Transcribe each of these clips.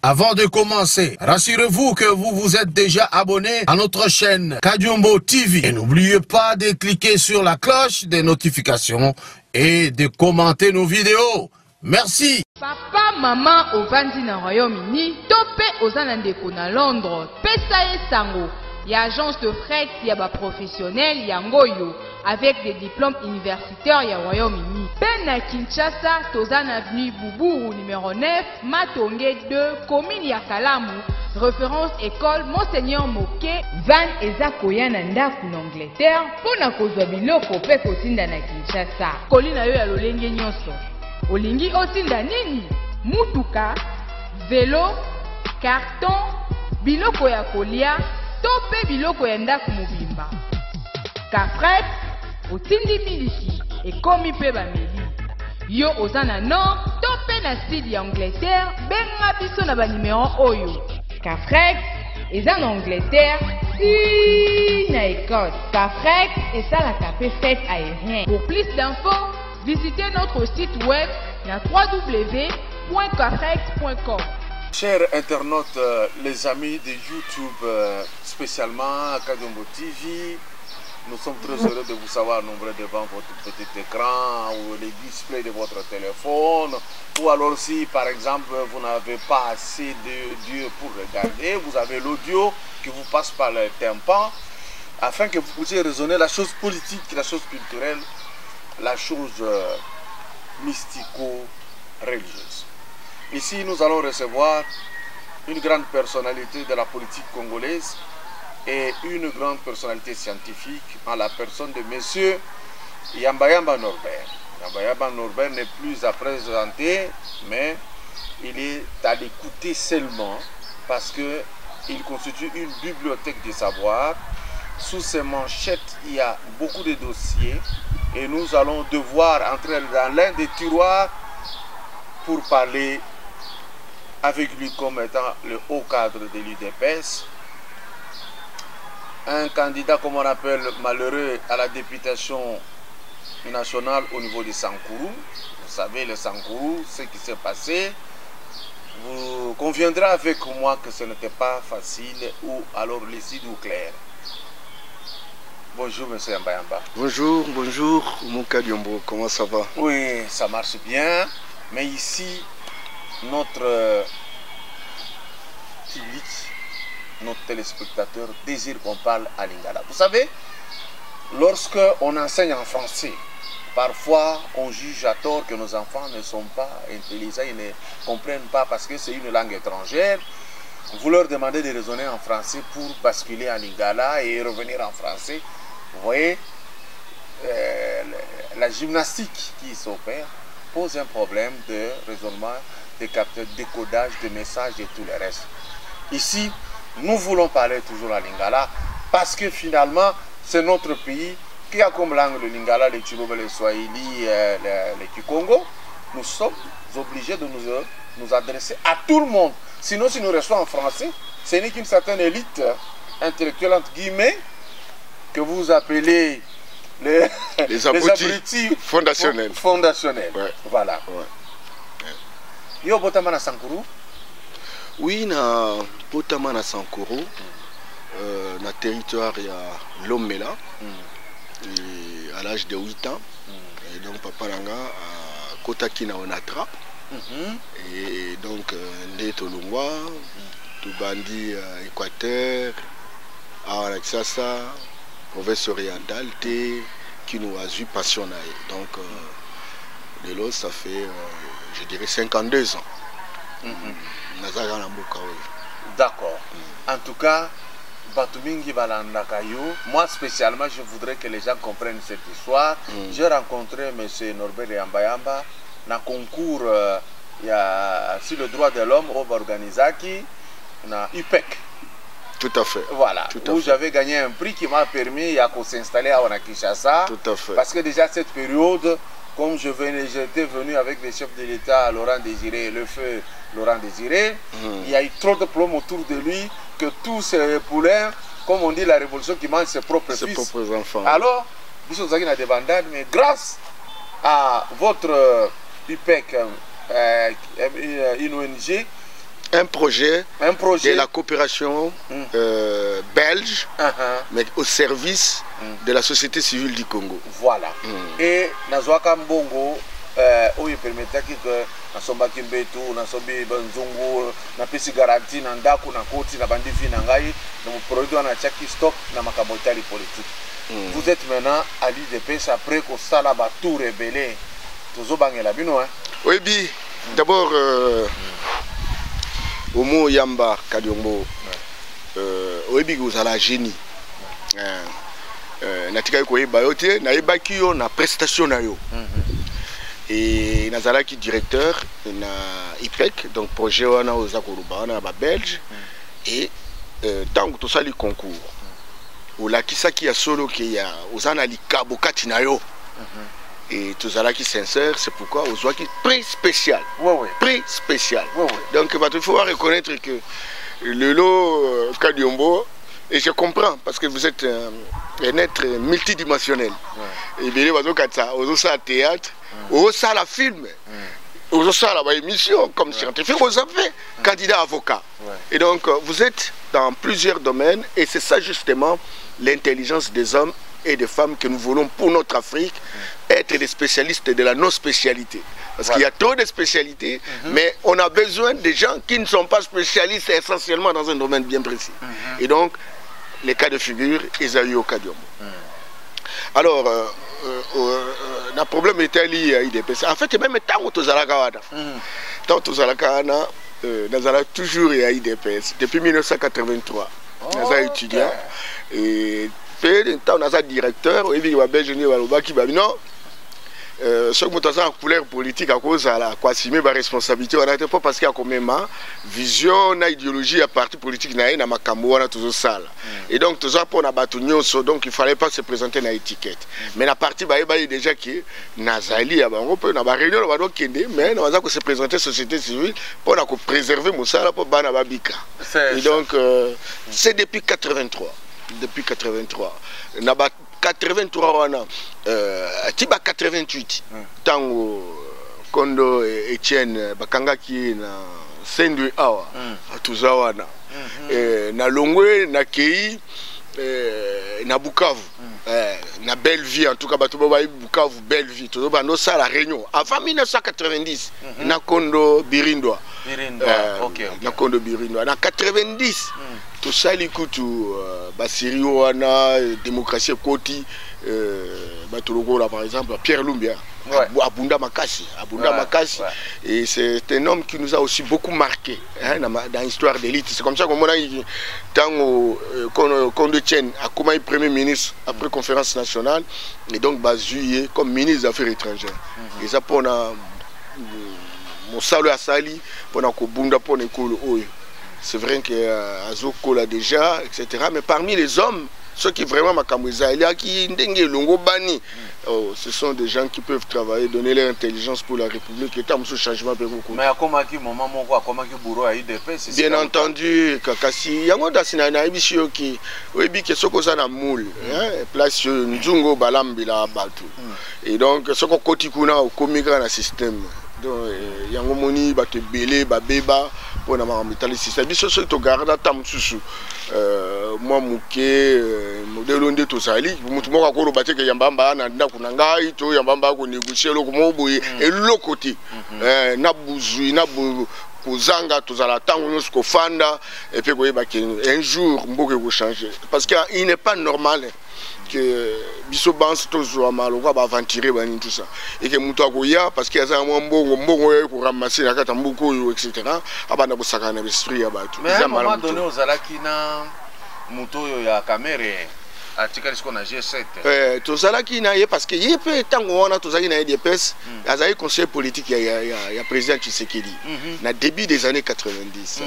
Avant de commencer, rassurez-vous que vous vous êtes déjà abonné à notre chaîne Kadiombo TV. Et n'oubliez pas de cliquer sur la cloche des notifications et de commenter nos vidéos. Merci. Papa, maman, au Vandi na Royaume-Uni, topé aux Anandeko na Londres, pesa et sango. Il y a agence de fret, il y a professionnel, il y a Ngoyo, avec des diplômes universitaires, il y a Royaume-Uni. Ben à Kinshasa, Tozan Avenue Boubou, numéro 9, Matongé 2, commune Yakalamu, référence école Monseigneur Moké, Van Ezakoya Nanda en Angleterre, pour na kozwa biloko pe kotinda na Kinshasa. Kolina yo ya lolenge nyonso. Olingi otinda nini? Mutuka, vélo, carton, biloko ya kolia, tope biloko ya ndaku mobimba. Kafret, otindi miliki, ekomi pe bameli. Yo ozana nord, tope na sud ya Angleterre, benga biso na ba numéro oyo. Kafret, eza na Angleterre, si na Écosse. Kafret, esalaka pe fête aérien. Pour plus d'infos, visitez notre site web à www.kafret.com. Chers internautes, les amis de YouTube, spécialement à Kadiombo TV, nous sommes très heureux de vous savoir nombreux devant votre petit écran ou les displays de votre téléphone. Ou alors si par exemple vous n'avez pas assez d'audio pour regarder, vous avez l'audio qui vous passe par le tympan, afin que vous puissiez raisonner la chose politique, la chose culturelle, la chose mystico-religieuse. Ici, nous allons recevoir une grande personnalité de la politique congolaise et une grande personnalité scientifique en la personne de M. Yamba Norbert. Yamba Norbert n'est plus à présenter, mais il est à l'écouter seulement parce qu'il constitue une bibliothèque de savoir. Sous ses manchettes, il y a beaucoup de dossiers et nous allons devoir entrer dans l'un des tiroirs pour parler avec lui comme étant le haut cadre de l'UDPS, un candidat, comme on appelle, malheureux à la députation nationale au niveau de Sankourou. Vous savez, le Sankourou, ce qui s'est passé, vous conviendrez avec moi que ce n'était pas facile ou alors lucide ou clair. Bonjour, monsieur Yamba. Bonjour, mon Kadiombo, comment ça va? Oui, ça marche bien, mais ici, notre public, notre téléspectateur désire qu'on parle à Lingala. Vous savez, lorsque on enseigne en français, parfois on juge à tort que nos enfants ne sont pas intelligents, ils ne comprennent pas parce que c'est une langue étrangère. Vous leur demandez de raisonner en français pour basculer en Lingala et revenir en français. Vous voyez, la gymnastique qui s'opère pose un problème de raisonnement, de capteur, de décodage, de messages et tout le reste. Ici, nous voulons parler toujours à Lingala parce que finalement, c'est notre pays qui a comme langue le Lingala, le Chiloba, le Swahili, le Kikongo. Nous sommes obligés de nous adresser à tout le monde. Sinon, si nous restons en français, ce n'est qu'une certaine élite intellectuelle, entre guillemets, que vous appelez les abrutis fondationnels. Ouais. Voilà. Ouais. Yo botama na Sankourou? Oui, na botama na Sankourou, na territoire ya Lomela, et à l'âge de 8 ans. Et donc papa Ranga a Kotaki na Onatra. Et donc Nde Tolungwa, Tubandi Équateur, Araxasa, province orientale, qui nous a eu passionné. Donc de l'autre, ça fait, je dirais, 52 ans. D'accord. En tout cas, moi spécialement, je voudrais que les gens comprennent cette histoire. J'ai rencontré M. Norbert Yamba dans le concours sur le droit de l'homme au Borganizaki, dans UPEC. Tout à fait. Voilà, où j'avais gagné un prix qui m'a permis de s'installer à Kinshasa. Tout à fait. Parce que déjà cette période, comme j'étais venu avec le chef de l'État, Laurent Désiré, le feu Laurent Désiré, il y a eu trop de problèmes autour de lui, que tous ces poulains, comme on dit, la révolution qui mange ses propres fils. Ses propres enfants. Alors, nous sommes dans des bandades, mais grâce à votre UPEC, une ONG, un projet de la coopération belge, mais au service de la société civile du Congo. Voilà. Et Nazwaka Mbongo, où il permettait que Nasomba Kimbetu, Nasobi Banzungu, Napesi Garanti, Nandaku, Nakoti, Nabandifi, Nangai, nous produisons un chaki stock dans ma cabotali politique. Vous êtes maintenant à l'IDPS après que ça là va tout révéler. Toujours bangela bino hein. Oui, bi. D'abord Omo Yamba Kadiombo. Oyebi vous la génie. Natika ko yeba yote na yeba kiyo na prestation na yo. Et nazalaki directeur na IPEC donc projet wana oza koruba na ba belge et tant que tout ça le concours. Olakisaki ya solo ki ya ozana likabo kati na yo. Et tout ça là qui sincère, c'est pourquoi on voit qu'il prix spécial. Prix spécial. Donc il faut reconnaître que le lot Kadiombo, et je comprends parce que vous êtes un être multidimensionnel. Et bien vous avez ça, vous avez ça théâtre, vous avez ça la film, vous avez ça la émission comme scientifique, vous avez candidat avocat. Et donc vous êtes dans plusieurs domaines et c'est ça justement l'intelligence des hommes et des femmes que nous voulons pour notre Afrique, être des spécialistes de la non-spécialité. Parce qu'il y a trop de spécialités, mais on a besoin de gens qui ne sont pas spécialistes essentiellement dans un domaine bien précis. Et donc, les cas de figure, Esaïe Kadiombo. Alors, le problème était lié à IDPS. En fait, même tant que tu as toujours à IDPS. Depuis 1983, nous avons étudié. Et on a un directeur, il y a un belge qui va non. Ce qui est en couleur politique à cause de la assumer ma responsabilité, on n'a pas parce qu'il y a quand même vision, idéologie à parti politique, na makambo, on a toujours ça. Et donc tout ça pour na batunyo, donc il fallait pas se présenter na étiquette. Mais la partie bah il déjà qui Nazali, on peut na ba réunion on va donc kende, mais on va se présenter société civile pour na préserver mon sala pour bana babika. Et donc c'est depuis 83. Depuis 83. Na ba 83 wana tiba 88 tango Kondo Etienne bakangaki na Sendwe awa tuzawana na Longwe na Kei na Bukavu na Belle Vie en tout cas bato ba Bukavu Belle Vie to ba no sala réunion avant 1990 na Kondo Birindwa na Kondo Birindwa na 90 tout ça likutu basiri wana démocratie koti batologo là par exemple Pierre Lumbia Abunda Makasi et c'est un homme qui nous a aussi beaucoup marqué hein, dans l'histoire d'élite. C'est comme ça qu'on a tant qu'on détient à comment il premier ministre après conférence nationale et donc Bazuye comme ministre des Affaires étrangères. Et ça pour mon salut à Sali pour na Kobunda pour l'école. C'est vrai que Azoko l'a déjà, etc. Mais parmi les hommes, ceux qui vraiment makamouza, il y a qui ndenge longo bani. Ce sont des gens qui peuvent travailler, donner leur intelligence pour la République. Et tant que ce changement peut beaucoup. Mais à comment qui moment mon quoi, comment qui bourreau a IDPS. Bien entendu, Kakasi. Yango dasina na ibisio qui, oui bi que soko sana moule, place nzungo balambila batu. Et donc soko kotikuna au komigra na système. Donc yango moni bate belé babeba. Pour avoir un système, ils se gardent à Tamsusu. Moi, Mouké, modèle de tout ça, vous m'avez encore battu que Yambamba, Nakunanga, Yambamba, qu'on négocie le Mobo et l'autre côté. Nabouzou, Nabou, Zanga, tout ça, la tango, Fanda, et puis un jour, on peut changer. Parce qu'il n'est pas normal que biso banse toujours mal on va aventurer tout ça et que muto akoya parce qu'il y a un mbongo pour ramasser la carte mboko etc. abana bosaka na esprit ya bato mais à un moment donné aux alaki na muto ya caméra atika risiko na G7 to zalaki na ye parce que ye peut tango wana to zaki na IDPS azali conseiller politique ya président Tshisekedi na début des années 90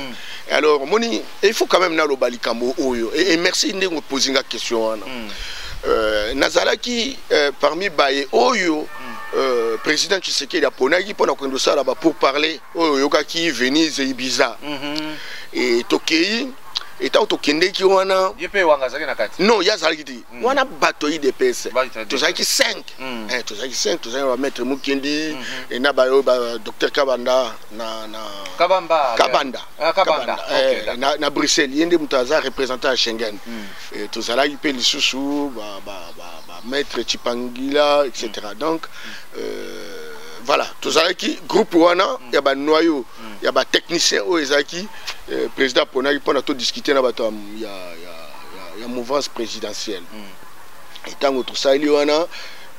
alors moni il faut quand même na lobalikambo oyo et merci ndenge poser une question wana Nazalaki parmi Baye Oyo président Tshisekedi a ponaki pour pour parler Oyo qui Venise et Ibiza et Tokei et tant que kende qui wana yepe wanga zaki na kati non ya zalaki ti wana bato de PS to zaki 5 to zaki 5 to zaki maître Mukendi et na ba docteur Kabanda na Kabanda na Bruxelles yende mutaza représentant à Schengen et to zalaki pe lisusu ba maître Chipangila etc. Donc voilà, tout ça qui groupe wana il y a ba noyau, il y a ba technicien au ezaki président pona qui pendant tout discuter na bato il y a mouvance présidentielle. Et tant tout ça il y wana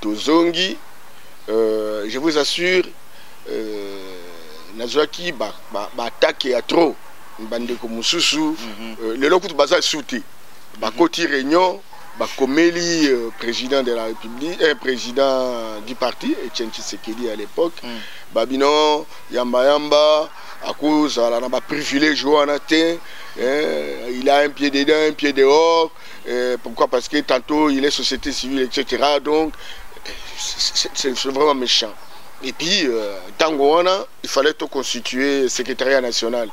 to zongi je vous assure nazwaki ba attaque ya trop bande ko mususu le lokutu baza souti ba koti réunion Komeli, président de la République, président du parti, Etienne Tshisekedi à l'époque, Babino, Yamba, à cause de la privilège, il a un pied dedans, un pied dehors. Pourquoi? Parce que tantôt il est société civile, etc. Donc, c'est vraiment méchant. Et puis, Tangoana, il fallait tout constituer secrétariat national.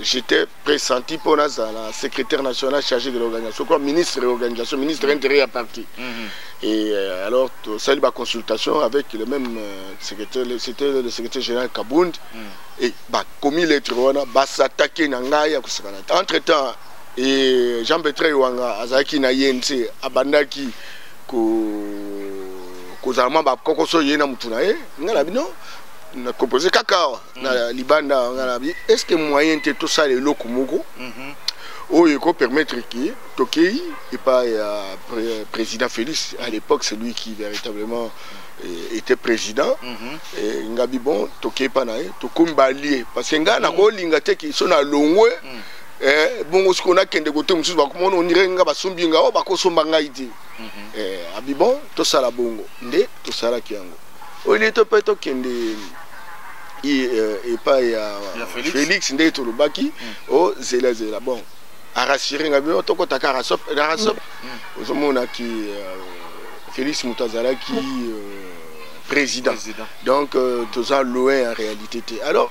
J'étais pressenti pour la secrétaire nationale chargée de l'organisation, quoi, ministre de l'organisation, ministre intérieur à parti. Et alors, ça a eu ma consultation avec le même secrétaire, c'était le secrétaire général Kabound. Et comme il est s'attaquer Nangaya. Entre-temps, Jean-Bertrand Wanga, Azaki Nayense, Abandaki, kozalama ba kokoso yena mutuna ngala bino na composé kaka na libanda ngala bi est-ce que moyen te tout ça le loko moko il faut permettre que Tokei et pas président Félix à l'époque c'est lui qui véritablement était président et ngabi bon Tokei pas na to kombalier parce que ngana ko linga te ki sona longwe bon ce qu'on a kende gote mususu ba komo on dirait nga basumbi nga o ba ko somba nga iti abibon to sala bongo nde to sala kiango o ile to peto kende et pas ya Félix nde to lobaki o zela bon a rassurer ngabi to ko taka rasop ozomona ki Félix Mutazala qui président donc to za loin en réalité. Alors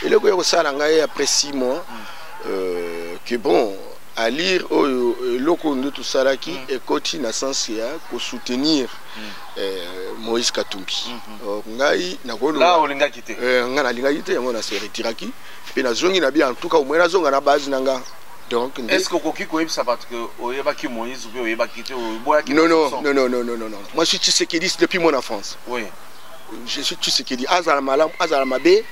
il est ko sala nga après 6 mois que bon à lire loko de tout ça qui et continue à sens pour soutenir Moïse Katumbi. Ngai na ko là olinga kité ngana linga kité yango na se retiraki pe na zongi na bien en tout cas au moins na zonga na base nanga. Donc est-ce que koki ko yebisa parce que oyeba ki Moïse ou oyeba kité o boya ki non. Moi je suis Tshisekedi depuis mon enfance. Oui. Je suis Tshisekedi Azala Malam Azala Mabe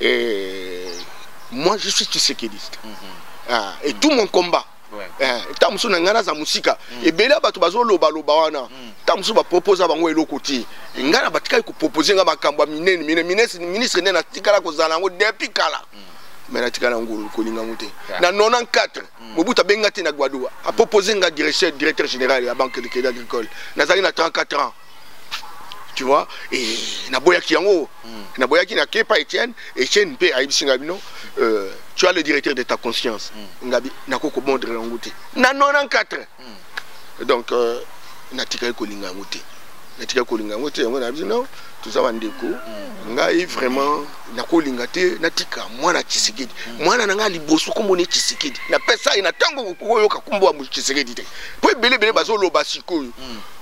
et moi je suis Tshisekediste. Et tout mon combat tamusu na ngana za musika ebela bato bazo loba wana tamusu ba proposer bango eloko ti ngana batika ko proposer nga makambo ministre nena tikala ko zala ngo depuis kala mais na tikala ngulu ko linga ngote na 94 Mobutu benga te na Gwadua a proposer nga directeur général ya banque de crédit agricole nazali na 34 ans. Tu vois, et Naboyaki yango, Naboyaki na Kepa Etienne P Aïbisi Ngabino, tu as le directeur de ta conscience. Ngabi, Nakoko Bondre Ngouti. Na 94. Donc, Natika Kolinga Ngouti. Natika Kolinga Ngouti, on a dit non, tout ça va ndeko. Ngai vraiment, Nakolinga te, Natika, moi na Tshisekedi. Moi na nga liboso komone Tshisekedi. Na pesa ina tango koyoka kumbo wa Tshisekedi te. Po bele bazo lo basiko.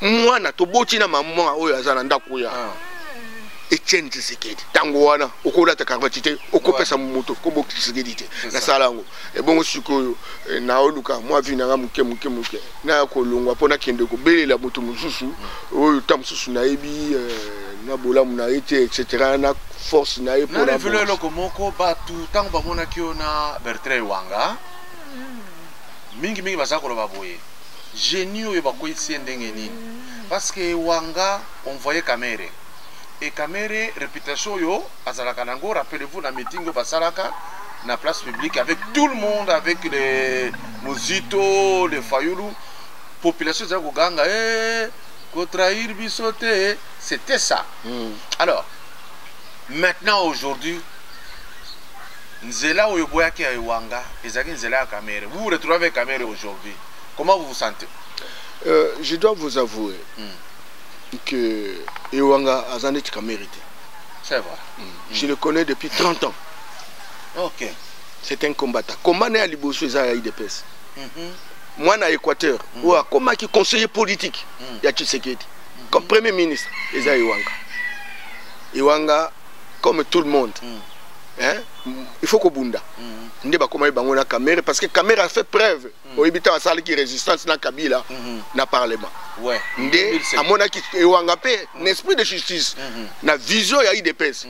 Moi na toboti na maman oyo azana ndako ya. Etienne Tshisekedi. Tango wana okola ta kapacité okopesa moto ko bok Tshisekedi te. Na salango. E bongo sikoyo na oluka moi vi na muke. Na ko longwa pona kende ko belela moto mususu oyo tamsusu na ebi na bola muna été etc. na force na e pour la vele loko moko batu tango bamona kiona Bertrand Wanga mingi basa ko loba boye génie oyo bakoyisi ndenge nini parce que Wanga on voyait Kamere et Kamere réputation yo azalaka nango rappelez-vous la meeting basalaka na place publique avec tout le monde avec les Muzito les Fayulu population za kuganga ko trahir bisote c'était ça. Alors maintenant aujourd'hui Nzela Oyoboyaki ya Wanga ezaki Nzela ya Kamere. Vous vous retrouvez avec Kamere aujourd'hui. Comment vous vous sentez? Je dois vous avouer que Wanga a été Kamere. C'est vrai. Je le connais depuis 30 ans. Ok. C'est un combattant. Comment est à Liboso et à IDPS? Moi, à Équateur, comment qui conseiller politique, il y a Tshisekedi. Comme premier ministre, il y a Iwanga. Iwanga, comme tout le monde, hein, il faut qu'on bunda. On ne comment il la caméra parce que la caméra a fait preuve. Au habitant à salle qui résistance dans Kabila, dans le Parlement. Ouais. À mon avis, Iwanga paix, un esprit de justice, la vision il y a IDPS.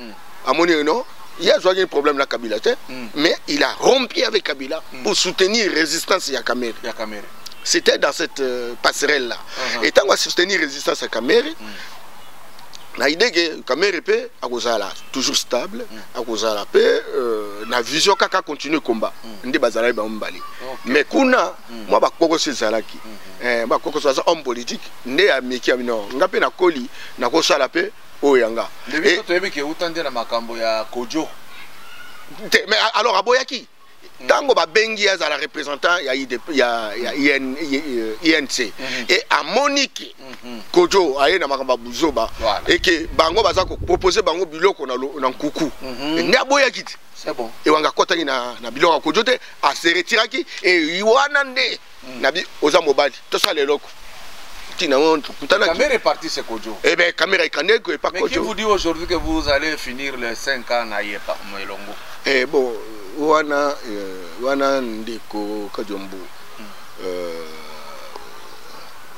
À mon avis, non. Il y a un problème dans Kabila, mais il a rompu avec Kabila pour soutenir la résistance à Kamere. C'était dans cette passerelle-là. Et tant qu'on soutenir la résistance à Kamere, l'idée que Kamere peut toujours stable, la vision kaka continue le combat. Mais kuna, moi, je suis Zalaki. Je suis homme politique, je suis un Koli, je suis un Oyanga. Mais alors, à Boyaki, tant que Bengi est la représentant, il y a INC. Et à Monique, Kojo, il y a Buzoba, et que Bango Baza proposé Bango Biloko dans Koukou. Et n'a Boyaki. C'est bon. Et on a contacté na Biloko Kojo, à se retirer, et Iwanande, Nabi Ozamobali, tout ça les locaux. La caméra est partie, c'est Kojo. Eh bien, caméra est canée, que pas Kojo. Mais qui vous dit aujourd'hui que vous allez finir les 5 ans à Yepa, Moelongo? Eh bon, wana ndeko Kajombo.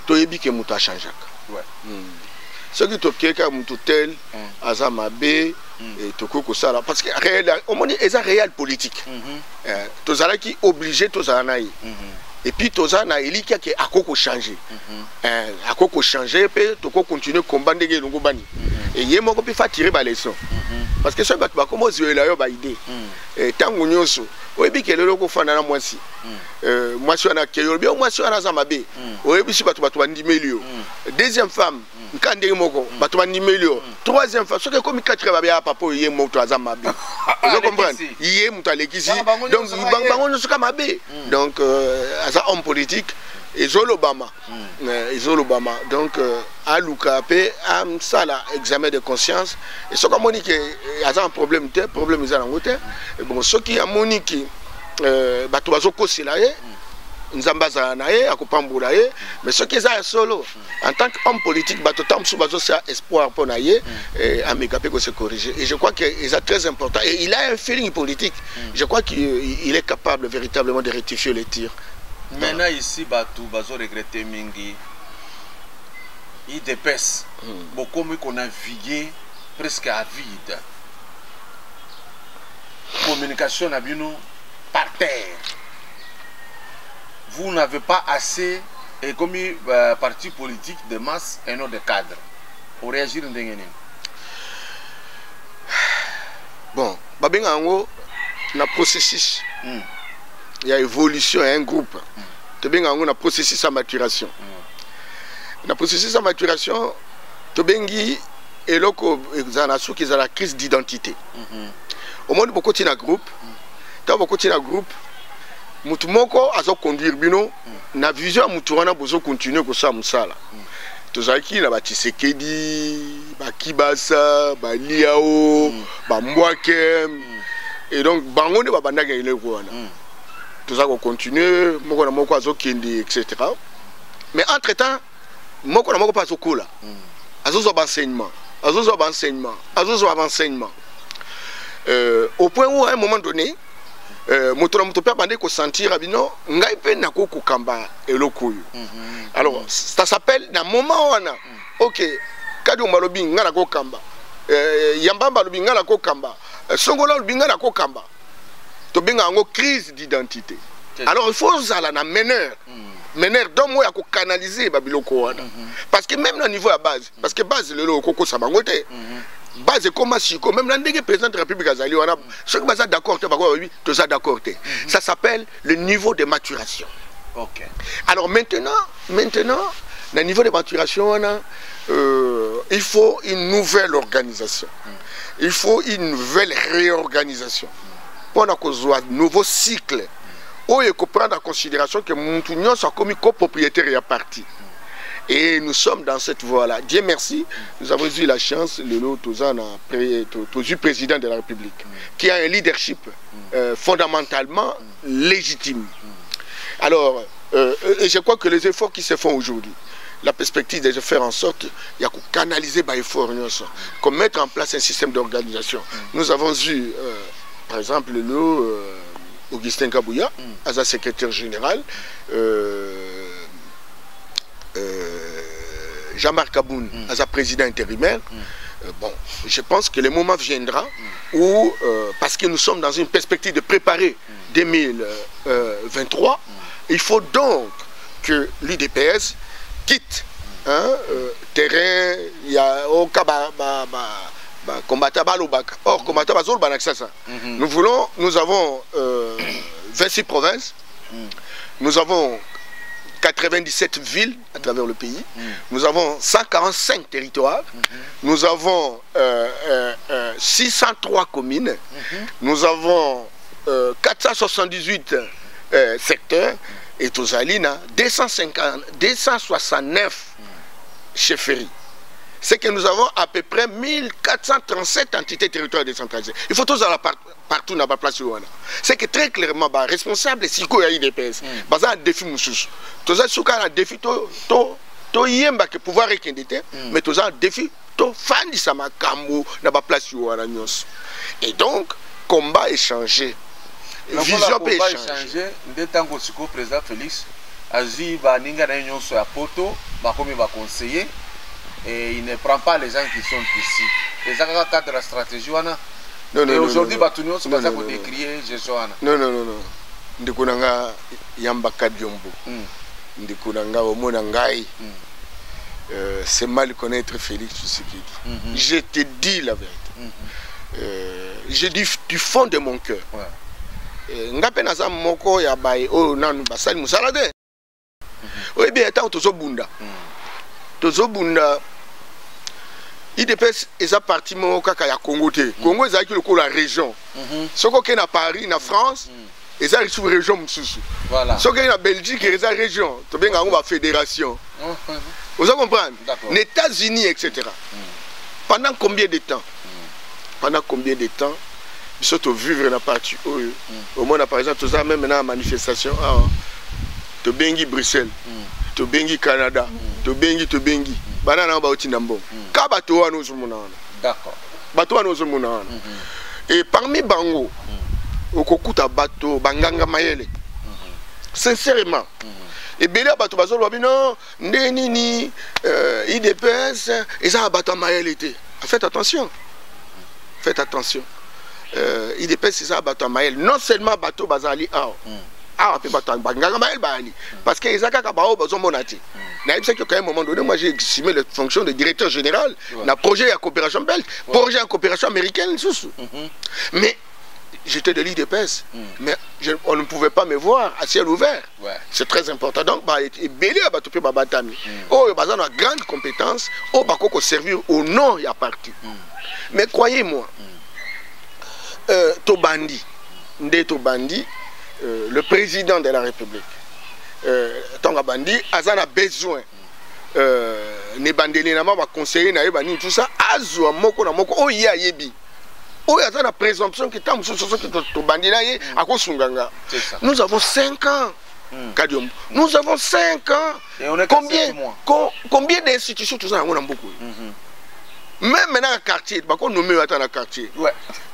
Toyebi ke muta changeaka. Ouais. Ce qui te keka mutu tel, Azamabe, et Tokoko Sala, parce que réel, au moins, ils ont réel politique. Tozala qui obligé Tozanaï. Et puis Tozana il y a que akoko changer. Akoko changer puis toko continuer combattre les Longobani. Et yemo ko peut faire tirer ba leçon. Parce que ce gars ba comment zio la yo ba idée. Et tango nyoso, oyebi ke lelo ko fana na mwasi. Mwasi wana ke yo bien mwasi wana Zamabe. Oyebi si batu bandimelio. Deuxième femme, nkande moko batu bandimelio. Troisième femme, ce que comme 4 ba bien papa yemo to Zamabe. Vous comprenez? Yé mutalekisi. Donc bango no suka mabe. Donc homme politique, Obama. Donc, à Lukape, à Msala, examen de conscience. Et ce qu'on dit qu'il y a un problème, ils ont un côté. Bon, ce qui a monique, Batouazoko Silaye, Nzambaza Naye, Akopamboulaye, mais ce qui est solo, en tant qu'homme politique, Batotam Soubazo, c'est espoir pour Naye, et Amégapé que se corriger. Et je crois qu'il est très important. Et il a un feeling politique. Je crois qu'il est capable véritablement de rectifier les tirs. Maintenant ici, Bazo regretté Mingi, il dépasse beaucoup mieux qu'on a navigué presque à vide. Communication à Bino par terre. Vous n'avez pas assez, et comme parti politique de masse et non de cadre, pour réagir en dégaine. Bon, Babengango, na processus. Il y a évolution, il y a un groupe. Tu as un processus de maturation. Dans le processus de maturation, tu as la crise d'identité. Au moins, beaucoup de groupe. Tu as beaucoup de groupe. Mutu moko azo conduire bino na vision mutu wana bozo continuer ko sa musala. Tozaki na ba Tshisekedi, ba Kibasa, ba Liao, ba Mbwake. Et donc bango ne ba bandaka ile ko wana. Tout ça va continuer, etc. Mais entre-temps, je ne sais pas si enseignement. Au point où, à un moment donné, sentir alors, ça s'appelle, dans un moment où, ok, Kadou Malobi, Ngalako Kamba, Yambamba Lobi, Ngalako Kamba, Songola Lobi, Ngalako Kamba. Une crise d'identité. Alors il faut aller dans meneur. Meneur donc moi il canaliser babiloko wana. Parce que même au niveau à base, parce que base le koko ça bangote. Base comme siko même l'andé président de la République azali wana. Ceux qui sont d'accord oui, tout ça d'accord. Ça s'appelle le niveau de maturation. OK. Alors maintenant, le niveau de maturation wana, il faut une nouvelle organisation. Il faut une nouvelle réorganisation. On a un nouveau cycle où il faut prendre en considération que nous sommes comme copropriétaires et parti. Et nous sommes dans cette voie-là. Dieu merci, nous avons eu la chance, le président de la République, qui a un leadership fondamentalement légitime. Alors, et je crois que les efforts qui se font aujourd'hui, la perspective de faire en sorte il y a canaliser les efforts, comme mettre en place un système d'organisation. Nous avons eu, par exemple, Augustin Kabouya, as secrétaire général, Jean-Marc Aboun, as président intérimaire. Bon, je pense que le moment viendra où, parce que nous sommes dans une perspective de préparer 2023, il faut donc que l'UDPS quitte terrain, il y a au combattant balobaka. Or, combattant bazolbanaksasa. Nous avons 26 provinces, nous avons 97 villes à travers le pays, nous avons 145 territoires, nous avons 603 communes, nous avons 478 secteurs, et Tozalina 269 chefferies. C'est que nous avons à peu près 1437 entités territoriales décentralisées. Il faut tous aller partout dans la place. C'est que très clairement, responsable, si il y a IDPS, il y a un défi moussous. Tous un défi, to pouvoir équindité, mais tous un défi, to fan de sama kambo dans la place. Et donc, combat échangé. Vision peut échanger. Dès tant que le président Félix a dit que Poto va conseiller et il ne prend pas les gens qui sont ici. Les gens qui cadre la stratégie. Et aujourd'hui, nous sommes pour décrier Jésus. Non. Ndikunanga Yamba Kadiombo. Ndikunanga Omonangai. C'est mal connaître Félix Tshisekedi. Je te dis la vérité. Je dis du fond de mon cœur. Ngape naza moko ya bae o nanu basali musalade. Oui bien tant tozobunda. Tozobunda. IDPS eza parti mo kaka ya Congo te. Congo eza ki la région. Soko ke na Paris na France, eza sous région mususu. Voilà. Soko ke na Belgique eza région. To benga ngo ba fédération. Vous comprenez? Les États-Unis etc. Pendant combien de temps? Pendant combien de temps? Surtout vivre la partie au moins par exemple tout ça même maintenant manifestation to bengi Bruxelles to bengi Canada to bengi banana ba uti ndambo ka bato wana ozomona d'accord bato wana ozomona et parmi bango okokuta bato banganga mayele sincèrement et bela bato bazolo bino ndeni IDPS et ça bato mayele été faites attention IDPS c'est ça bateau Maël non seulement bateau bazali pe bateau banganga Maël bali parce que Isaka Kabao bazo monati na ibse que quand un moment donné moi j'ai assumé la fonction de directeur général na projet à coopération belge projet à coopération américaine sous mais j'étais de l'IDPS mais on ne pouvait pas me voir à ciel ouvert c'est très important donc et belé à bateau pe babatami bazana a grande compétence bakoko servir au nom ya parti mais croyez-moi Tobandi, le président de la République, Tonga Bandi, a besoin ne bandeli na ma conseiller na ebani tout ça azwa moko na moko o ya yebi o ya na présomption que tam so que Tobandi na ye akosunganga. Nous avons 5 ans. Kadiom. Nous avons 5 ans. Et on est combien d'institutions tout ça on a beaucoup. Même maintenant à quartier, on nomme à la quartier.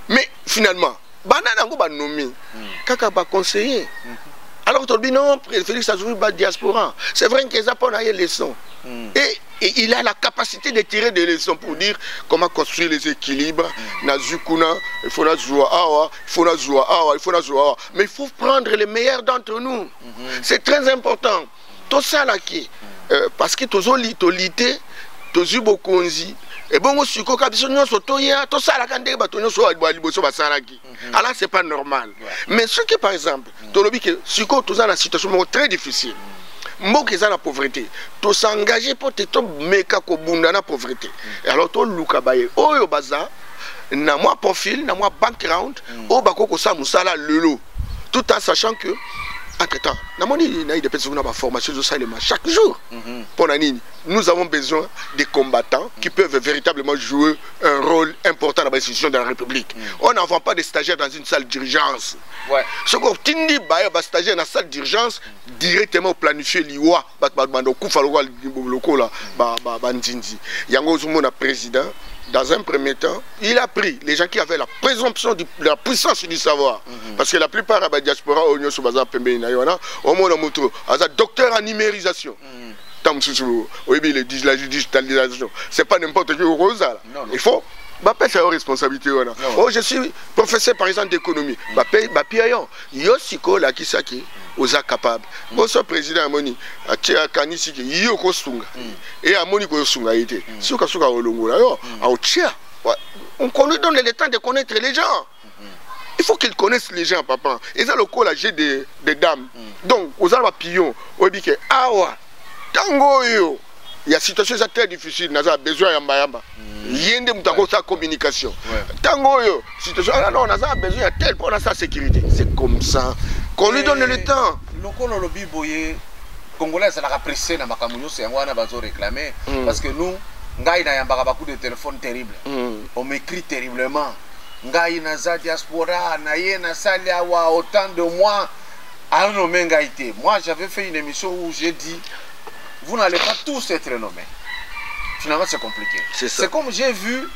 Mais finalement, banana go ba nommé kaka ba conseiller. Alors tu dis non, Félix a joué ba diaspora. C'est vrai que ça pas les leçons. Et il a la capacité de tirer des leçons pour dire comment construire les équilibres. Nazukuna, il faut la jouer mais il faut prendre les meilleurs d'entre nous. C'est très important. Tout ça là qui parce que tozolité, tozubokonzi et bon suko kabiso nyonso toya to sala kande bato nyonso ba liboso basalaki alors c'est pas normal mais ce qui par exemple tolobi que suko toza na situation très difficile mboka eza na pauvreté to s'engager pour te to meka ko bunda na pauvreté et alors to luka baye oyo baza na moi profil na moi background o bakoko sa musala lelo tout en sachant que entre-temps, formation chaque jour. Nous avons besoin des combattants qui peuvent véritablement jouer un rôle important dans l'institution de la République. On n'envoie pas des stagiaires dans une salle d'urgence. Ce qu'on dit, les stagiaires dans la salle d'urgence, directement planifier l'IWA, président. Dans un premier temps, il a pris les gens qui avaient la présomption de la puissance du savoir. Parce que la plupart de la diaspora, au docteur en numérisation. La digitalisation, c'est pas n'importe qui au Rosa. Il faut faire responsabilité. Oh, je suis professeur par exemple d'économie. Oza capable. Bonsoir président Amoni. Atia kanisi ki yo kosunga. Et Amoni ko sunga ite. Suka suka olongola yo. On donne le temps de connaître les gens. Il faut qu'ils connaissent les gens, papa. Et ça le col à j'ai des dames. Donc, aux arbres pions, au bique awa. Tango yo. Il y a situation très difficile, n'a besoin yamba yamba. Yende mutako sa communication. Tango yo, situation non, on a besoin de tel pour sa sécurité. C'est comme ça. Qu'on lui donne le temps. Le lobby boye congolais ça l'a apprécié dans makamunyo c'est on a besoin réclamer parce que nous ngai na yamba beaucoup de téléphones terribles. On m'écrit terriblement. Ngai na za diaspora na ye na salia wa autant de mois à nommer ngaité. Moi j'avais fait une émission où j'ai dit vous n'allez pas tous être nommés. Finalement c'est compliqué. C'est comme j'ai vu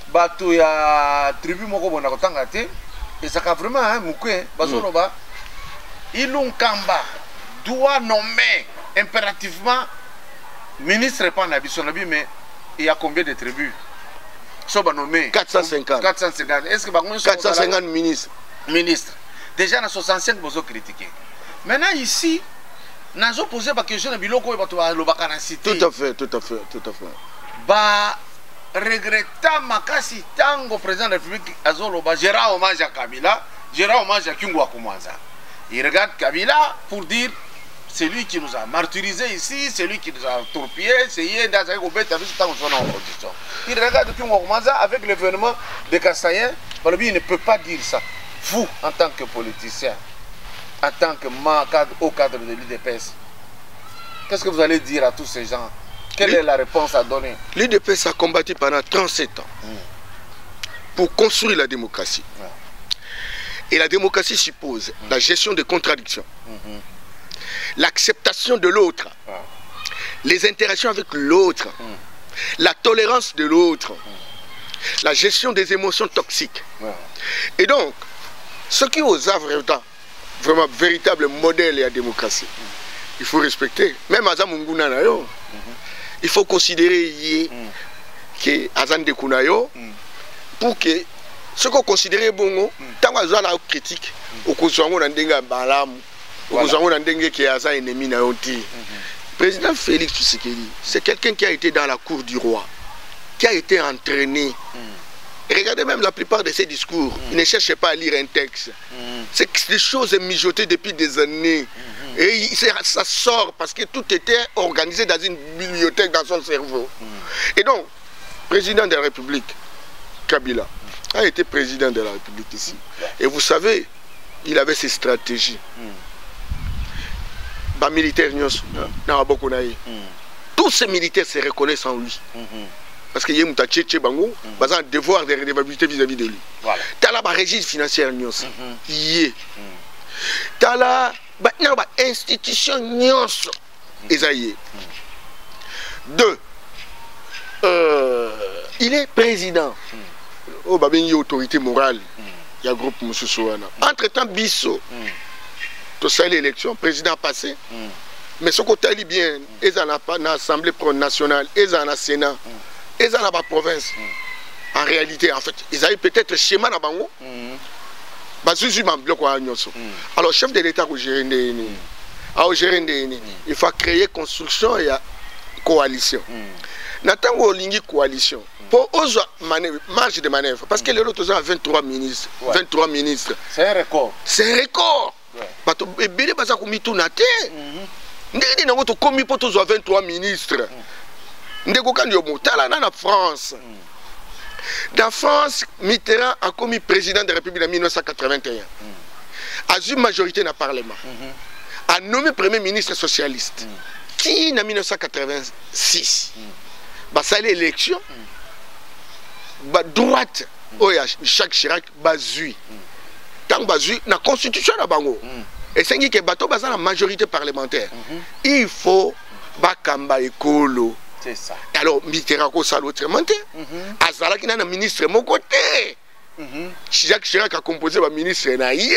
bato ya tribu moko bona kotanga te et ça a vraiment un mouké bazoloba Ilunkamba doit nommer impérativement ministre pas Nabi, mais il y a combien de tribus? Soba nommé 450. 450. Est-ce que 450 ministres? Ministres. Déjà dans 65 vous avez critiqué. Maintenant ici, nous avons posé la question de Biloko et le cité. Tout à fait. Bah regrettant Makasi Tango président de la République Azoloba Gérard hommage à Kabila, Gérard hommage à Kingwa Koumanza. Il regarde Kabila pour dire c'est lui qui nous a martyrisés ici, c'est lui qui nous a torpillés, c'est lui qui nous a opposition. Il regarde Kingwa Koumanza avec l'événement de Kassayen, il ne peut pas dire ça. Vous, en tant que politicien, en tant que haut cadre de l'UDPS, qu'est-ce que vous allez dire à tous ces gens? Quelle est la réponse à donner? L'UDPS a combattu pendant 37 ans pour construire la démocratie. Et la démocratie suppose la gestion des contradictions, l'acceptation de l'autre, les interactions avec l'autre, la tolérance de l'autre, la gestion des émotions toxiques. Et donc, ce qui aux a vraiment véritable modèle et la démocratie, il faut respecter. Même Azam Munguna Nayo, il faut considérer que Azam de Kunayo pour que ce qu'on considère bon, tant qu'on a la critique, au Kosovo n'endenga balam, au Kosovo n'endenga qui est Azam ennemi Naoti. Président Félix Tshisekedi, c'est quelqu'un qui a été dans la cour du roi, qui a été entraîné. Et regardez même la plupart de ses discours, il ne cherche pas à lire un texte. C'est des choses mijotées depuis des années. Et ça sort parce que tout était organisé dans une bibliothèque dans son cerveau. Et donc, président de la République, Kabila, a été président de la République ici. Et vous savez, il avait ses stratégies. Bah, militaire, tous ces militaires se reconnaissent en lui. Parce qu'il y a un devoir de redevabilité vis-à-vis de lui. Tu as la registre financière, tu as la institution, deux, il est président. Oh, bah, il y a autorité morale. Il y a un groupe Moussouana. Entre-temps, Bisso, tu sais l'élection, président passé. Mais ce côté est bien, ils n'ont pas l'Assemblée nationale, ils ont le Sénat, ils ont la province. En réalité, en fait, ils avaient peut-être schéma dans Bango. Alors, chef de l'État, il faut créer construction et coalition. Natango Lingi coalition. Pour marge de manœuvre. Parce que les autres ont 23 ministres. 23 ministres. C'est un record. C'est un record. Et bien, parce que tout n'a pas été. Nous avons commis pour tous 23 ministres. Nous avons France. Dans France, Mitterrand a commis président de la République en 1981. A une majorité dans le Parlement. a nommé premier ministre socialiste qui en 1986 ça l'élection droite Jacques Chirac bazui tant bazui na constitution na bango et c'est que bateau baza la majorité parlementaire il faut bakamba ekolo. C'est ça. Alors, Mitterrand ko salo autrement. Azala qui n'a un ministre mon côté. Jacques Chirac a composé un ministre naïe.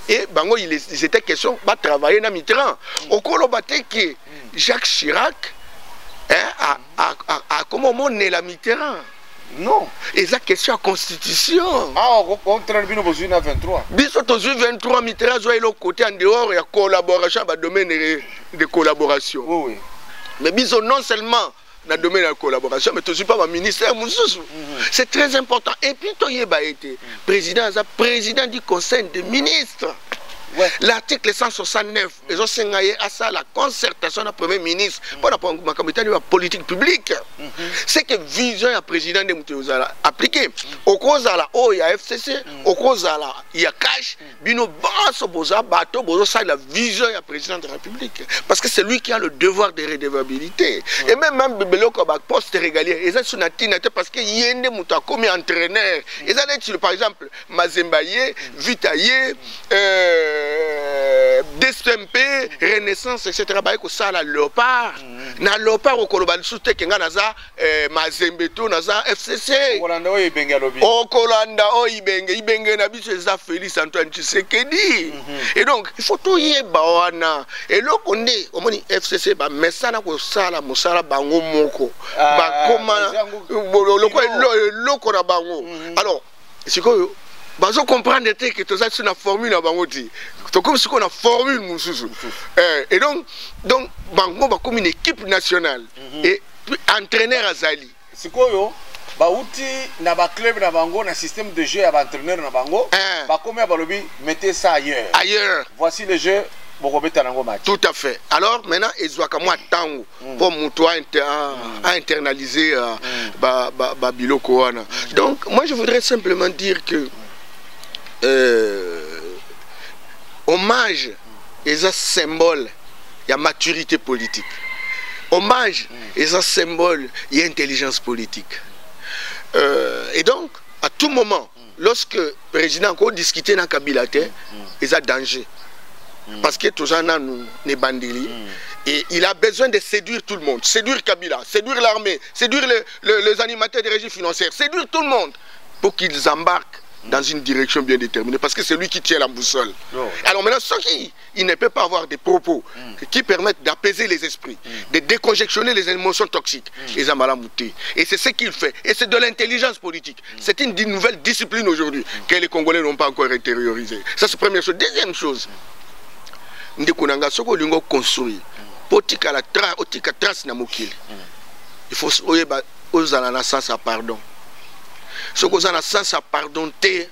Et bango il était question de travailler dans Mitterrand. Au colo baté que Jacques Chirac a comment on est la Mitterrand. Non. Et ça question à constitution. Ah, au contraire, nous avons 23. Biso 23 Mitterrand soit l'autre côté en dehors, il y a collaboration dans le domaine de collaboration. Oui, oui. Mais biso non seulement dans le domaine de la collaboration, mais aussi pas ma ministère. C'est très important. Et puis, tu as été président du Conseil des ministres. Ouais. L'article 169, ils ont signé à ça la concertation du Premier ministre pour la politique publique. C'est que vision du président de Moutouza appliquée. Au cause de la il y a FCC, au cause de la il y a cash, bino basso boza bateau boza ça la vision du président de la République. Parce que c'est lui qui a le devoir de redevabilité. Et même bébé comme poste régalier, ils ont sonatina parce que yende mouta comme entraîneur. Ils ont par exemple Mazembaye, Vitaye, DSMP, Renaissance, etc. Baïko ça la Léopard. Na Léopard au Kolobal soute kenga naza Mazembeto naza FCC. Au Kolanda o Ibenge na biso za Félix Antoine Tshisekedi. Et donc il faut tout y bawana. Et là on est au moni FCC ba mesana ko sala musala bango moko. Ba koma loko na bango. Alors c'est quoi bazo comprendre que tout ça c'est une formule à bangoti. Comme si on a formule moussou. Et donc bango ba comme une équipe nationale et entraîneur Azali. C'est quoi yo? Ba outi na ba club na bango na système de jeu à entraîneur na bango. Ba comme ba lobi mettez ça ailleurs. Ailleurs. Voici le jeu. Tout à fait. Alors maintenant, ils doivent comme moi tango pour moutoua à internaliser Biloko. Donc moi je voudrais simplement dire que hommage est un symbole de maturité politique. Hommage est un symbole de intelligence politique. Et donc, à tout moment, lorsque le président a discuté dans Kabila, il y a danger. Parce que tout ça, nous sommes bandili. Et il a besoin de séduire tout le monde. Séduire Kabila, séduire l'armée, séduire les animateurs des régies financières, séduire tout le monde pour qu'ils embarquent dans une direction bien déterminée, parce que c'est lui qui tient la boussole. Alors maintenant, ceux qui ne peuvent pas avoir des propos qui permettent d'apaiser les esprits, de déconjectionner les émotions toxiques, ils ont malamouté. Et c'est ce qu'il fait. Et c'est de l'intelligence politique. C'est une nouvelle discipline aujourd'hui que les Congolais n'ont pas encore intériorisée. Ça, c'est la première chose. Deuxième chose, nous devons construire. Pour que la trace na mokili. Il faut aux ananas à pardon. Ce qu'on a sens à pardonner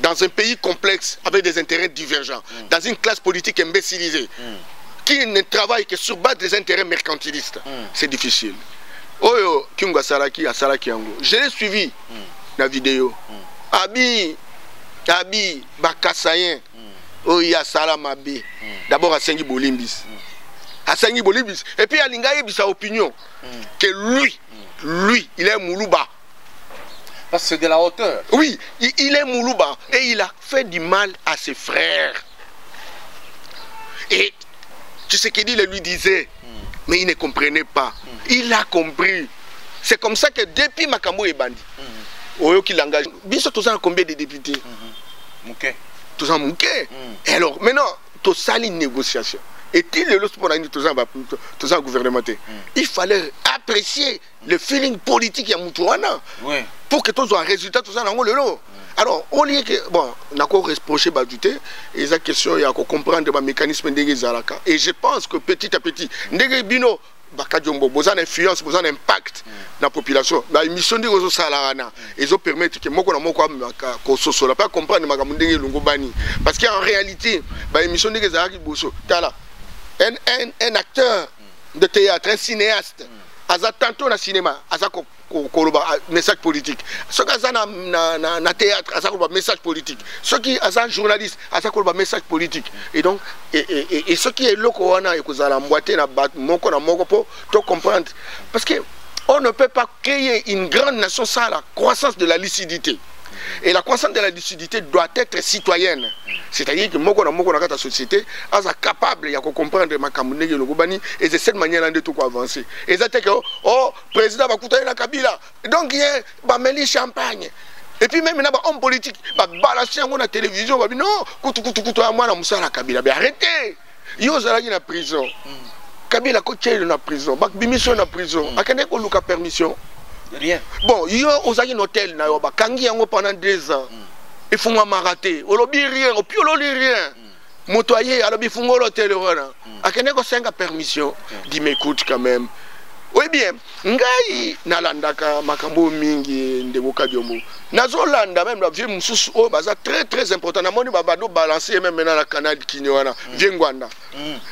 dans un pays complexe avec des intérêts divergents, dans une classe politique imbécilisée qui ne travaille que sur base des intérêts mercantilistes. C'est difficile. Oyo Kyunga Saraki à Saraki Ango. Je l'ai suivi dans la vidéo. Abi Bakasayen. Oya Salamabi. D'abord à Sengi Bolimbis. À Sengi Bolimbis. Et puis à Lingaye sa opinion que lui, il est Moulouba. Parce que c'est de la hauteur. Oui, il est Moulouba et il a fait du mal à ses frères. Et tu sais qu'il lui disait, mais il ne comprenait pas. Il a compris. C'est comme ça que depuis Makambo et Bandi, Oyo qui l'engage. Biso tous en combien de députés? Tous en Mouké. Et alors maintenant, tout ça une négociation. Et il est pour tout gouvernemental. Il fallait apprécier le feeling politique à Moutouana pour que tout soit un résultat, tout ça dans le lot. Alors, on dit que, bon, on a encore reproché Badouté, et la question, il y a encore comprendre le mécanisme de Zalaka. Et je pense que petit à petit, Ndege Bino, vous avez influence, vous avez un impact dans la population. La mission de Roso Salarana, ils ont permis que moi, je ne pas comprendre parce qu'en réalité, la mission de Zalaki Bosso, un acteur de théâtre, un cinéaste, aza tantôt na cinéma aza koloba message politique soki aza na théâtre aza koloba message politique soki aza journaliste aza koloba message politique et donc et soki eloko wana ekozala mboite na moko na moko po to comprendre parce que on ne peut pas créer une grande nation sans la croissance de la lucidité. Et la croissance de la lucidité doit être citoyenne. C'est-à-dire que moko na la société est capable de comprendre ma kamune le gobani et de cette manière de tout avancer. Et ça que oh président va coûter la Kabila. Donc il y a meli champagne. Et puis même un homme politique va balancer à la télévision va dire non kutu à moi na musala Kabila. Mais arrêtez. Yo zalaki na prison. Kabila ko tchele na prison. Bak bimission na prison. Akane ko luka permission. Rien. Bon, yo osaki un hôtel na yo ba kangi yango pendant 2 ans. Il faut m'arrêter. Olobi rien, au piolo rien. Motoyer alobi fungo l'hôtel wana. Akane ko 5 permission. Dis m'écoute quand même. Oui bien, ngai nalandaka makambo mingi ndeboka biomo. Nazolanda même la vie mususu o baza très important. Na moni babado balancer même maintenant la canal Kinyoana, Viengwanda.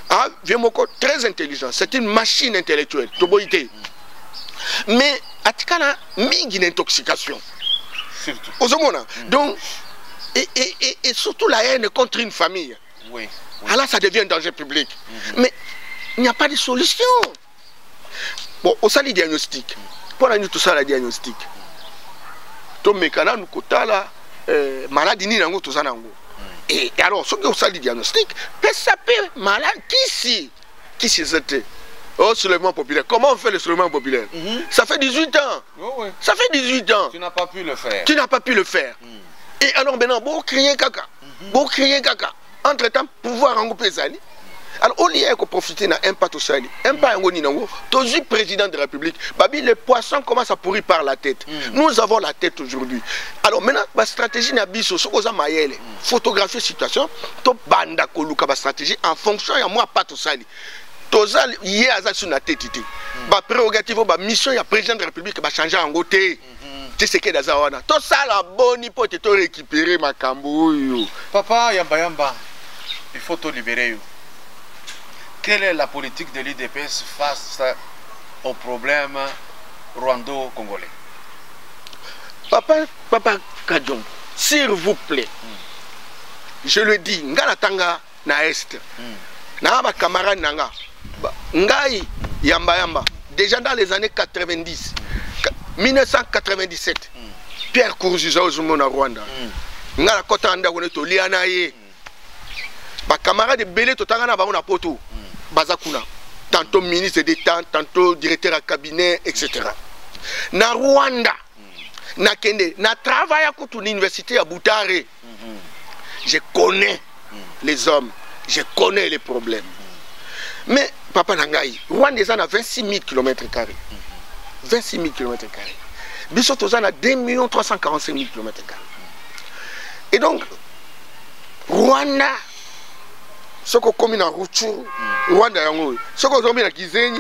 Ah, Viemoko très intelligent, c'est une machine intellectuelle, toboité. Mais atikana mingi d'intoxication. Surtout. Ozomona. Donc et surtout la haine contre une famille. Oui. Alors ça devient un danger public. Mais il n'y a pas de solution. Bon, au sali diagnostic. Pour nous tout ça la diagnostic. Donc mécana nous kotala maladie ni nango tout ça nango. Et alors ce que au sali diagnostic, ça peut malade qui c'était. Oh, soulèvement populaire. Comment on fait le soulèvement populaire? Ça fait 18 ans. Oh, oui. Ça fait 18 ans. Tu n'as pas pu le faire. Tu n'as pas pu le faire. Et alors maintenant, bon crier caca. Bon crier caca. Entre-temps, pouvoir en groupe Zali. Alors, au lieu de profiter d'un impact au Sali, impact en Ninango, toujours président de la République, Babi, les poissons commencent à pourrir par la tête. Nous avons la tête aujourd'hui. Alors maintenant, la stratégie n'a pas ce qu'on a photographier la situation, to banda koluka la stratégie en fonction de moi pas au Sali. Tozal yé aza sur la tête. Ba prérogative ba mission ya président de la République va changer en côté. Tu sais que dans wana. To ça la bonne pour te récupérer ma cambo. Papa Yamba, il faut te libérer. Quelle est la politique de l'IDPS face au problème rwando-congolais? Papa Kadjong, s'il vous plaît, je le dis, ngala tanga na est, na ba camarade nanga, ngai Yamba, déjà dans les années 90, 1997, Pierre Kourouziza ozumo na Rwanda, ngala kota anda koneto liana ye, ba camarade belé totanga na ba na poto. Bazakuna, tantôt ministre d'État, tantôt directeur à cabinet, etc. Na Rwanda, na Kende, na travaille à l'université à Boutare. Je connais les hommes, je connais les problèmes. Mais, Papa Nangaï, Rwanda a 26 000 km². 26 000 km². Bissot a 2 345 000 km². Et donc, Rwanda, ce qu'on commet dans Rutshuru, Rwanda yango, ce qu'on commet dans Kizenyi,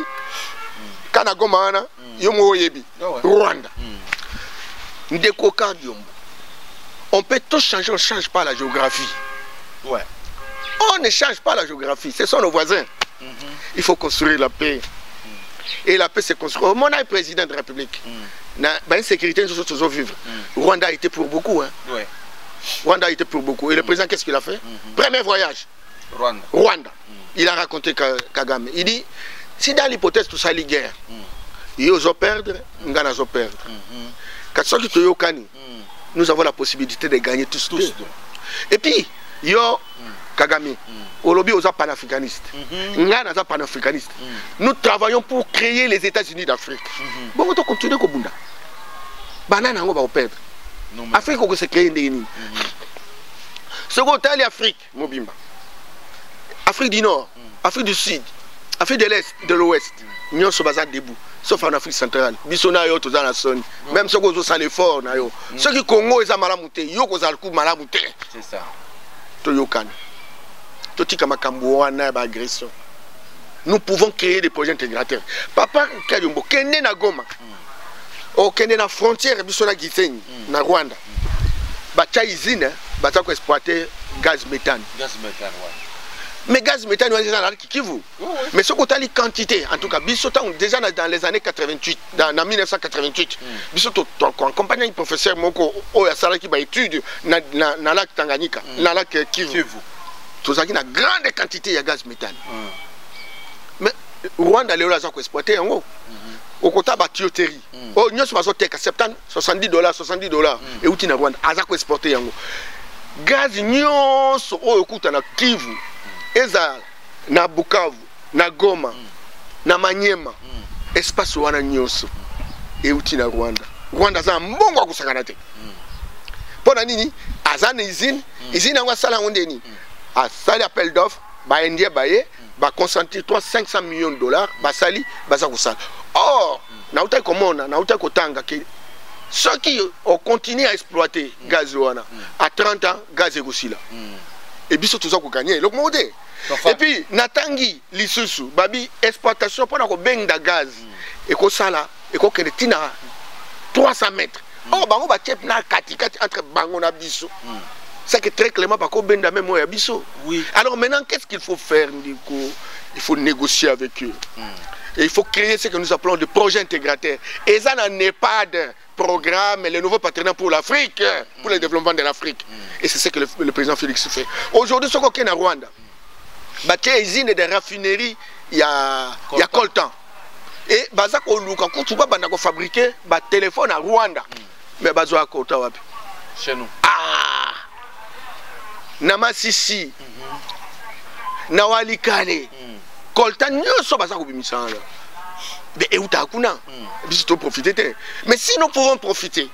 Kanagomana, Yomo Yebi, Rwanda. Ndeko Kardiombo. On peut tout changer, on ne change pas la géographie. Ouais. On ne change pas la géographie, ce sont nos voisins. Il faut construire la paix. Et la paix se construit. Mon président de la République, la sécurité, nous sommes vivre. Rwanda a été pour beaucoup. Hein. Ouais. Rwanda a été pour beaucoup. Et le président, qu'est-ce qu'il a fait? Premier voyage. Rwanda. Il a raconté Kagame. Il dit, si dans l'hypothèse tout ça, il y a guerre, ils vont perdre, nous allons perdre. Nous avons la possibilité de gagner tous. Et puis, yo Kagame, Olobi aux panafricanistes. Panafricanistes. Nous travaillons pour créer les États-Unis d'Afrique. Bon, on continue comme Bunda. Banane, on va perdre. Afrique, on va se créer des ennemis. Second, l'Afrique, Mobimba. Afrique du Nord, Afrique du Sud, Afrique de l'Est, de l'Ouest, nous sommes debout, sauf en Afrique centrale. Bissona yo tous à la sonne, même ceux qui ont l'effort, ceux qui Congo ils ont malamouté, yo qui ont le coup malamouté. C'est ça. Toyokan, totika makambo wana ba agression. Nous pouvons créer des projets intégrateurs. Papa Kayombo, kende na Goma, o kende na frontière Bissona Gisenyi, na Rwanda. Bacha usine, bacha ko exploiter gaz méthane. Gaz méthane, ouais. Mais gaz méthane, on est dans la Kivu. Mais ce qu'on a les quantités, en tout cas, déjà dans les années 88, dans 1988, en compagnie du professeur Moko, il y a qui étude dans le lac Tanganyika, dans le lac Kivu. Tout ça qui a une grande quantité de gaz méthane. Mais Rwanda, les gens qui exploité en haut. Au côté de la tuyauterie. Oh, nous sommes à $70, $70. Et où tu as Rwanda, à exporter en haut. Gaz, nous sommes au côté de Kivu. Eza na Bukavu, na Goma, na Manyema, espace wana nyonso euti na Rwanda. Rwanda za mbongo wa kusangana te. Pona nini? Azana izine yango sala ondeni. A sali appel d'offre, ba indien baye, ba consentir $500 millions, ba sali, ba za kusala. Or, na uta komona, na uta kotanga ke ceux qui ont continué à exploiter gaz wana à 30 ans, gaz egosila. Et puis surtout ça qu'on gagne. Donc modé. Et puis natangi lisusu babi exploitation pour na beng da gaz et ko sala et ko keretina 300 mètres. Oh bango ba chep na kati entre bango na biso. C'est que très clairement pas ko benda même ya biso. Oui. Alors maintenant qu'est-ce qu'il faut faire Ndiko? Il faut négocier avec eux. Et il faut créer ce que nous appelons des projets intégrateurs. Et ça n'en est pas de programme, les nouveaux partenaires pour l'Afrique, pour le développement de l'Afrique. Et c'est ce que le président Félix fait. Aujourd'hui, ce qu'on a en Rwanda, il y a une usine de raffinerie, il y a coltan. Et quand tu vas fabriquer un téléphone à Rwanda, mais il y a coltan. Chez nous. Ah! Namasisi, Nawalikane, coltan, nous sommes à Misala. Mais où t'as profiter. Mais si nous pouvons profiter,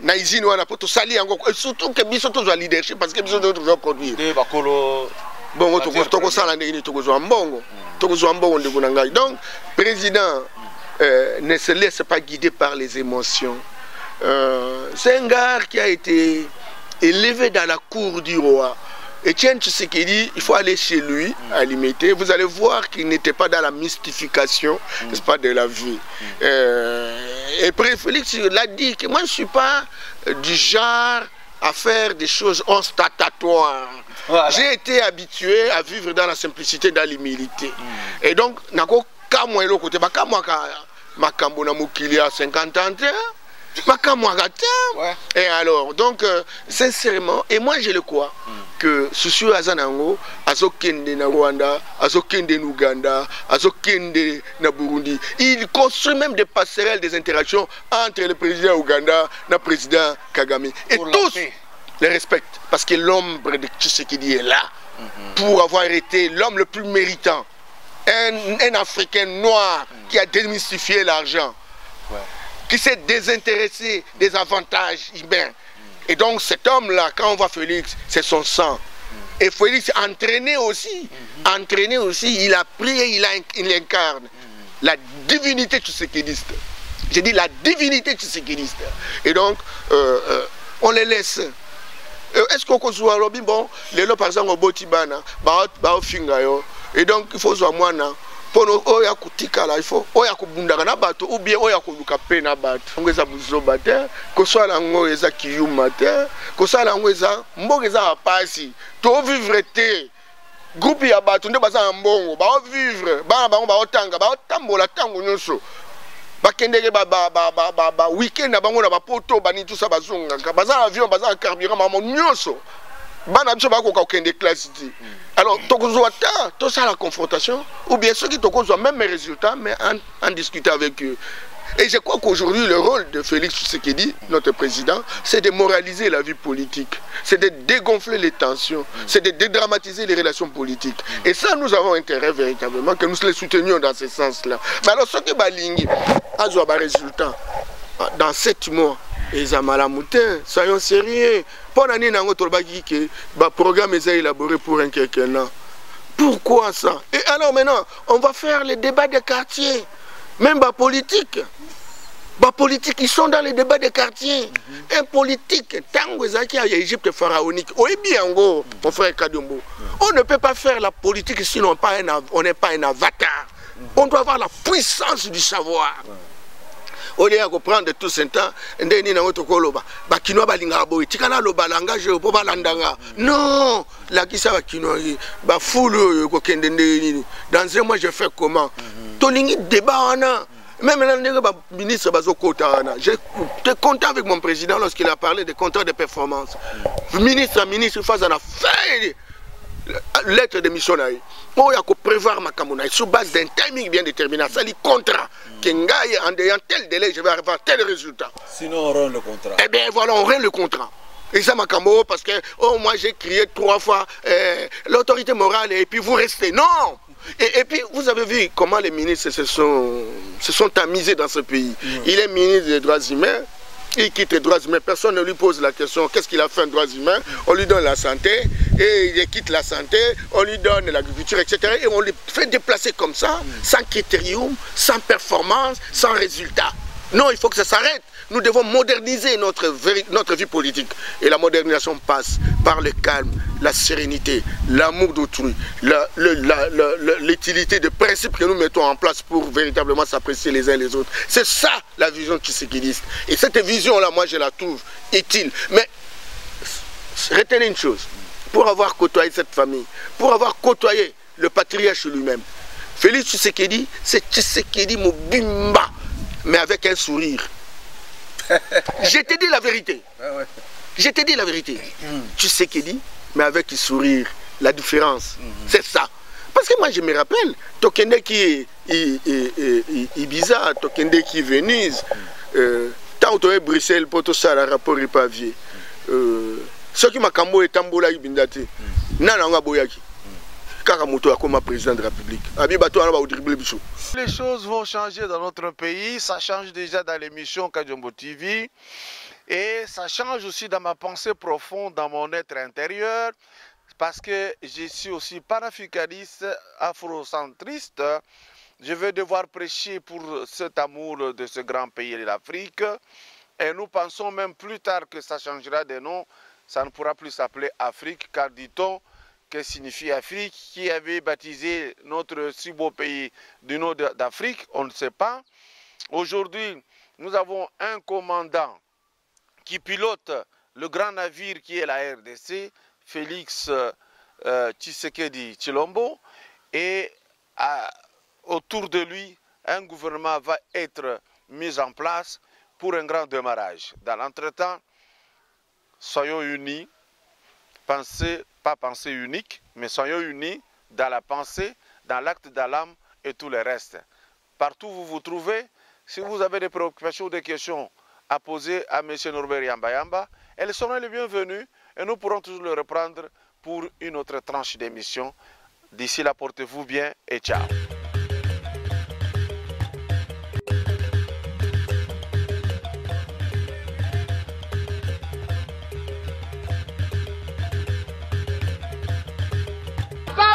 na usine wana pour tout salir encore, surtout que biso tous le leadership parce que biso toujours produire. Bon, toko sala ndeni toko zo mbongo, toko zo mbongo ndeko na ngai. Donc président ne se laisse pas guider par les émotions. C'est un gars qui a été élevé dans la cour du roi. Etienne Tshisekedi, il faut aller chez lui, à l'imiter. Vous allez voir qu'il n'était pas dans la mystification, n'est-ce pas, de la vie. Et Félix l'a dit que moi je ne suis pas du genre à faire des choses ostentatoires. Voilà. J'ai été habitué à vivre dans la simplicité, dans l'humilité. Et donc, nako kamwa elo kote ba kamwa ka makambo na mukili à 50 ans. Ouais. Et alors, donc, sincèrement, et moi je le crois, que Susu Azanango, Azokende na Rwanda, Azokende na Ouganda, Azokende na Burundi, il construit même des passerelles, des interactions entre le président Ouganda et le président Kagame. Et pour tous les respectent, parce que l'ombre de Tshisekedi est là, pour avoir été l'homme le plus méritant, un Africain noir qui a démystifié l'argent. Ouais. Qui s'est désintéressé des avantages humains. Et donc cet homme-là, quand on voit Félix, c'est son sang. Et Félix entraîné aussi, il a prié, il incarne la divinité tshisekidiste. J'ai dit la divinité tshisekidiste. Et donc, on les laisse. Est-ce qu'on peut jouer bon, les lots par exemple au Botibana, et donc il faut jouer moi. Pour nous, oya kutika là, il faut oya kubundaka na bato ou bien oya koluka pe na bato. Ngeza buzo bate, ko swala ngo eza kiyuma te, ko swala ngo eza mboka eza apasi. To vivre te. Groupe ya bato nde baza mbongo, ba vivre, ba bango ba otanga, ba otambola tango nyonso. Ba kendeke ba weekend na bango na ba poto bani tout ça bazonga. Baza avion, baza carburant ma nyonso. Bana biso ba ko kende classe ici. Alors, tout ça la confrontation, ou bien ceux qui ont même mes résultats, mais en discuter avec eux. Et je crois qu'aujourd'hui, le rôle de Félix Tshisekedi, notre président, c'est de moraliser la vie politique, c'est de dégonfler les tensions, c'est de dédramatiser les relations politiques. Et ça, nous avons intérêt véritablement que nous les soutenions dans ce sens-là. Mais alors, ceux qui balingi, à des résultats, dans 7 mois, et Zamalamoutin, soyons sérieux. Pour l'année, le programme est élaboré pour un quelqu'un. Pourquoi ça? Et alors maintenant, on va faire les débats des quartiers. Même les politiques. Les politiques, ils sont dans les débats des quartiers. Un politique, tant que a Égypte pharaonique, mon frère Kadumbo, on ne peut pas faire la politique si on n'est pas un avatar. On doit avoir la puissance du savoir. au lieu de prendre tout ce temps ndeni na ngotoko loba ba kinoa balinga boy tikana loba langage po balandanga non la kisa ba kinoa ba fulu ko kende ndeni dans un mois je fais comment tolingi débat wana même le ministre Bazokota, j'étais content avec mon président lorsqu'il a parlé des contrats de performance. Ministre à ministre, face à la fin lettre de mission. Il y a prévoir ma camouna sur base d'un timing bien déterminé. Ça dit contrat. En ayant tel délai, je vais avoir tel résultat. Sinon, on rend le contrat. Eh bien voilà, on rend le contrat. Et ça m'a cambo parce que moi j'ai crié 3 fois l'autorité morale et puis vous restez. Non! Et puis, vous avez vu comment les ministres se sont amusés dans ce pays. Il est ministre des droits humains, il quitte les droits humains, personne ne lui pose la question qu'est-ce qu'il a fait en droits humains, on lui donne la santé, et il quitte la santé, on lui donne l'agriculture, etc. Et on le fait déplacer comme ça, sans critérium, sans performance, sans résultat. Non, il faut que ça s'arrête. Nous devons moderniser notre vie politique. Et la modernisation passe par le calme, la sérénité, l'amour d'autrui, l'utilité des principes que nous mettons en place pour véritablement s'apprécier les uns les autres. C'est ça la vision tshisekidiste. Et cette vision-là, moi, je la trouve utile. Mais retenez une chose, pour avoir côtoyé cette famille, pour avoir côtoyé le patriarche lui-même, Félix Tshisekedi, c'est Tshisekedi Mobimba, mais avec un sourire. Je t'ai dit la vérité. Je t'ai dit la vérité. Tu sais qu'il dit, mais avec un sourire, la différence, c'est ça. Parce que moi je me rappelle, Tokende qui est Ibiza, Tokende qui est Venise, tant que Bruxelles, pour tout ça, le rapport est pavier. Ce qui m'a cambo est Tambola Ibindate, Nananga Boyaki. Karamoto comme président de la République. Les choses vont changer dans notre pays, ça change déjà dans l'émission Kajombo TV et ça change aussi dans ma pensée profonde, dans mon être intérieur, parce que je suis aussi panafricaniste, afrocentriste. Je vais devoir prêcher pour cet amour de ce grand pays de l'Afrique et nous pensons même plus tard que ça changera de nom, ça ne pourra plus s'appeler Afrique, car dit-on, que signifie Afrique, qui avait baptisé notre si beau pays du nord d'Afrique, on ne sait pas. Aujourd'hui, nous avons un commandant qui pilote le grand navire qui est la RDC, Félix Tshisekedi Tshilombo, et autour de lui, un gouvernement va être mis en place pour un grand démarrage. Dans l'entretemps, soyons unis, pas pensée unique, mais soyons unis dans la pensée, dans l'acte de l'âme et tout le reste. Partout où vous vous trouvez, si vous avez des préoccupations ou des questions à poser à M. Norbert Yamba, elles seront les bienvenues et nous pourrons toujours le reprendre pour une autre tranche d'émission. D'ici là, portez-vous bien et ciao.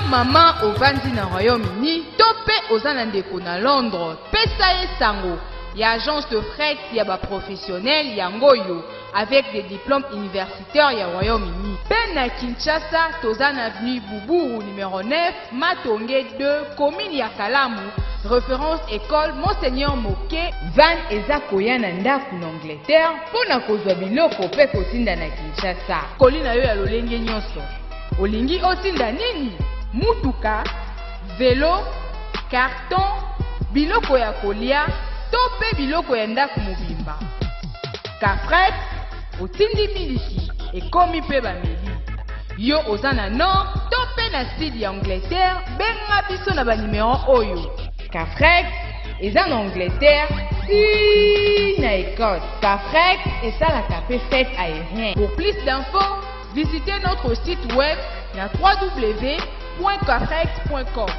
Maman au Vandi na Royaume-Uni, topé aux Anandeko na Londres, pesa sango, y a agence de fret, y a ba professionnel, y a ngoyo, avec des diplômes universitaires, y a Royaume-Uni. Ben na Kinshasa, Tozan avenue Boubou, numéro 9, Matonge 2, commune ya Kalamu, référence école Monseigneur Moké, Van eza koya na ndaku na Angleterre, pona kozwa biloko pe kotinda na Kinshasa. Kolina yo ya lolenge nyonso. Olingi otinda nini? Mutuka, vélo, carton, biloko ya kolia, tope biloko ya ndaku mobimba. Kafret, otindi miliki, ekomi pe bameli. Yo ozana nord, tope na sud ya Angleterre, benga biso na ba numéro oyo. Kafret, eza na Angleterre, si na Écosse. Kafret, esalaka pe fête aérien. Pour plus d'infos, visitez notre site web na www.kafret.com.